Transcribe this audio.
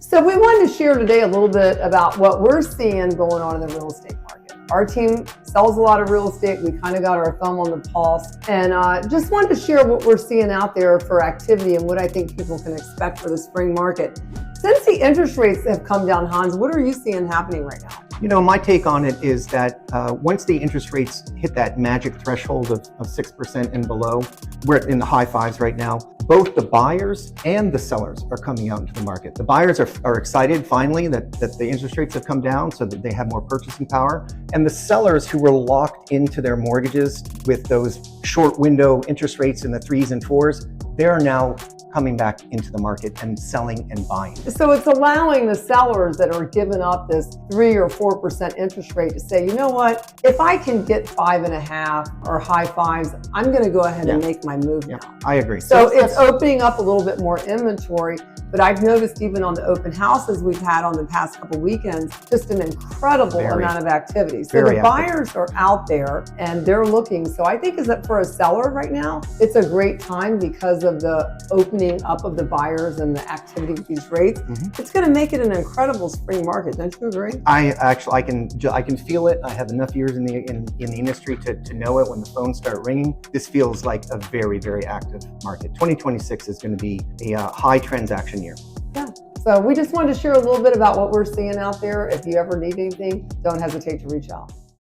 So we wanted to share today a little bit about what we're seeing going on in the real estate market. Our team sells a lot of real estate. We kind of got our thumb on the pulse, and just wanted to share what we're seeing out there for activity and what I think people can expect for the spring market. Since the interest rates have come down, Hans, what are you seeing happening right now? You know, my take on it is that once the interest rates hit that magic threshold of 6% and below, we're in the high fives right now. Both the buyers and the sellers are coming out into the market. The buyers are excited finally that the interest rates have come down so that they have more purchasing power. And the sellers who were locked into their mortgages with those short window interest rates in the 3s and 4s, they're now coming back into the market and selling and buying. So it's allowing the sellers that are giving up this 3 or 4% interest rate to say, you know what, if I can get 5.5 or high fives, I'm going to go ahead and make my move now. I agree. So it's opening up a little bit more inventory, but I've noticed even on the open houses we've had on the past couple weekends, just an incredible amount of activity. So the buyers are out there and they're looking. So I think is that for a seller right now, it's a great time because of the opening up of the buyers and the activity with these rates. It's going to make it an incredible spring market. Don't you agree? I can feel it. I have enough years in the industry to know it when the phones start ringing. This feels like a very, very active market. 2026 is going to be a high transaction year. Yeah. So we just wanted to share a little bit about what we're seeing out there. If you ever need anything, don't hesitate to reach out.